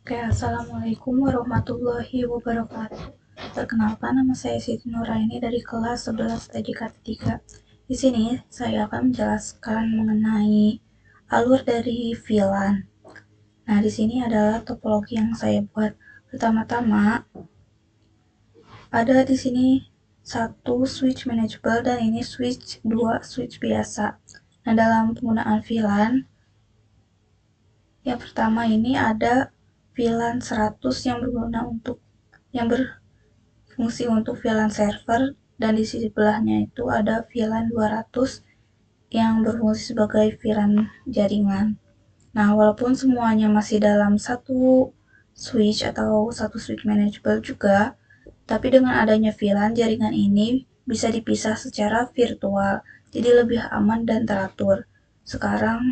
Oke, Assalamualaikum warahmatullahi wabarakatuh. Perkenalkan, nama saya Siti Nuraini dari kelas 11 TDK 3. Di sini saya akan menjelaskan mengenai alur dari VLAN. Nah, di sini adalah topologi yang saya buat. Pertama-tama, ada di sini satu switch manageable dan ini dua switch biasa. Nah, dalam penggunaan VLAN, yang pertama ini ada VLAN 100 yang berfungsi untuk VLAN server, dan di sisi sebelahnya itu ada VLAN 200 yang berfungsi sebagai VLAN jaringan. Nah, walaupun semuanya masih dalam satu switch atau satu switch manageable juga, tapi dengan adanya VLAN, jaringan ini bisa dipisah secara virtual, jadi lebih aman dan teratur. Sekarang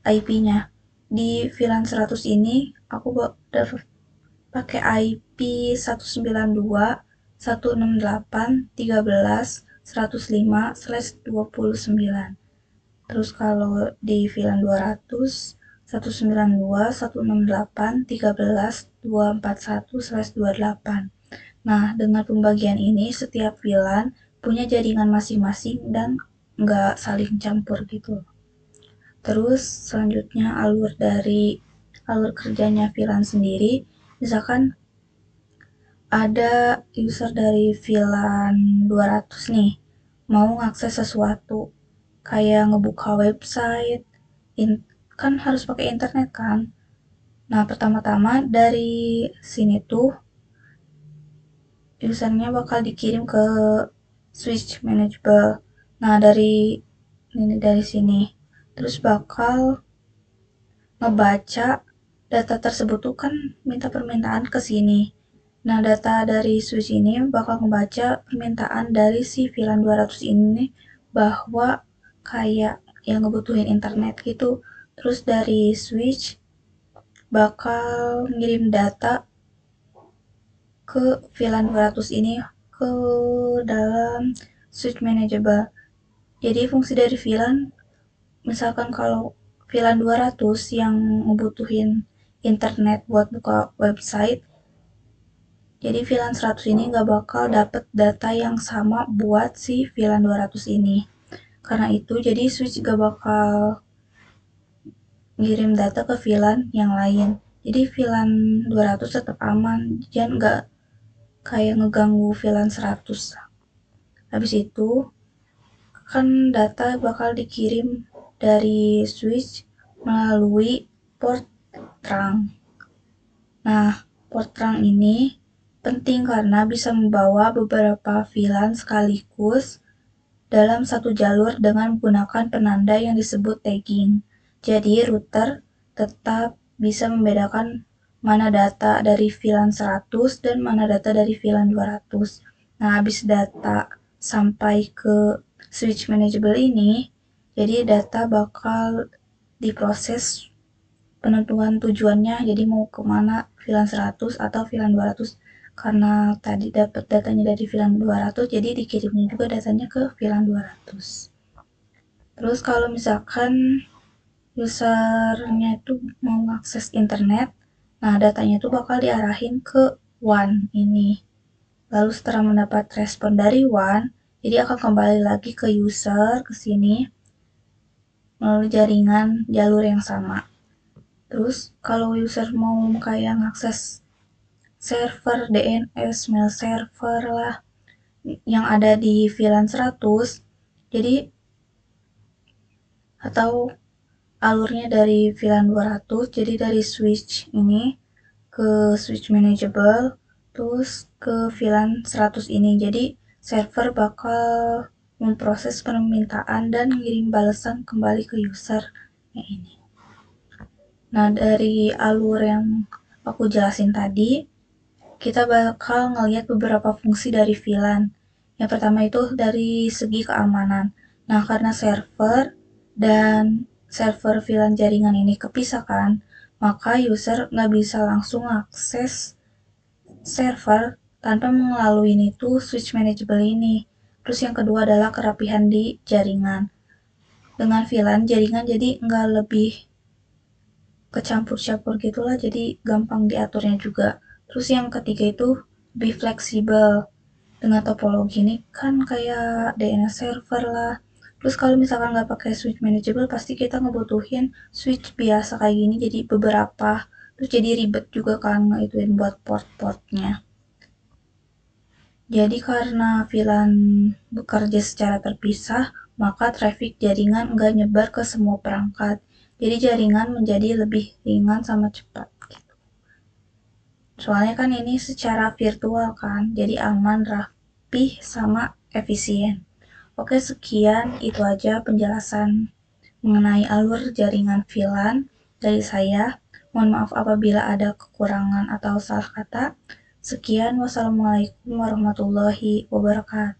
IP-nya di VLAN 100 ini aku pakai IP 192.168.13.105/29. Terus kalau di VLAN 200 192.168.13.241/28. Nah, dengan pembagian ini setiap VLAN punya jaringan masing-masing dan nggak saling campur gitu. Terus selanjutnya alur kerjanya VLAN sendiri, misalkan ada user dari VLAN 200 nih, mau ngakses sesuatu, kayak ngebuka website, kan harus pakai internet kan. Nah, pertama-tama dari sini tuh usernya bakal dikirim ke switch manageable. Nah, dari sini terus bakal ngebaca data tersebut tuh kan minta permintaan ke sini. Nah, data dari switch ini bakal ngebaca permintaan dari si VLAN 200 ini bahwa kayak yang ngebutuhin internet gitu. Terus dari switch bakal ngirim data ke VLAN 200 ini ke dalam switch manageable. Jadi fungsi dari VLAN, misalkan kalau VLAN 200 yang ngebutuhin internet buat buka website, jadi VLAN 100 ini nggak bakal dapet data yang sama buat si VLAN 200 ini. Karena itu, jadi switch gak bakal ngirim data ke VLAN yang lain. Jadi VLAN 200 tetap aman, dan nggak kayak ngeganggu VLAN 100. Habis itu, kan data bakal dikirim dari switch melalui port trunk. Nah, port trunk ini penting karena bisa membawa beberapa VLAN sekaligus dalam satu jalur dengan menggunakan penanda yang disebut tagging. Jadi, router tetap bisa membedakan mana data dari VLAN 100 dan mana data dari VLAN 200. Nah, habis data sampai ke switch manageable ini, jadi data bakal diproses penentuan tujuannya, jadi mau kemana VLAN 100 atau VLAN 200. Karena tadi dapat datanya dari VLAN 200, jadi dikirimnya juga datanya ke VLAN 200. Terus kalau misalkan usernya itu mau mengakses internet, nah datanya itu bakal diarahin ke WAN ini. Lalu setelah mendapat respon dari WAN, jadi akan kembali lagi ke user ke sini melalui jaringan jalur yang sama. Terus kalau user mau kayak ngakses server DNS, mail server lah yang ada di VLAN 100, jadi atau alurnya dari VLAN 200, jadi dari switch ini ke switch manageable, terus ke VLAN 100 ini. Jadi server bakal memproses permintaan dan ngirim balasan kembali ke user ini. Nah, dari alur yang aku jelasin tadi, kita bakal ngelihat beberapa fungsi dari VLAN. Yang pertama itu dari segi keamanan. Nah, karena server VLAN jaringan ini kepisahkan, maka user nggak bisa langsung akses server tanpa melalui switch manageable ini. Terus yang kedua adalah kerapihan di jaringan. Dengan VLAN, jaringan jadi nggak lebih kecampur-campur gitulah, jadi gampang diaturnya juga. Terus yang ketiga itu lebih fleksibel. Dengan topologi ini kan kayak DNS server lah. Terus kalau misalkan nggak pakai switch manageable, pasti kita ngebutuhin switch biasa kayak gini, jadi beberapa. Terus jadi ribet juga kan ngituin buat port-portnya. Jadi karena VLAN bekerja secara terpisah, maka traffic jaringan nggak nyebar ke semua perangkat. Jadi jaringan menjadi lebih ringan sama cepat. Soalnya kan ini secara virtual kan, jadi aman, rapih, sama efisien. Oke, sekian itu aja penjelasan mengenai alur jaringan VLAN dari saya. Mohon maaf apabila ada kekurangan atau salah kata. Sekian, wassalamualaikum warahmatullahi wabarakatuh.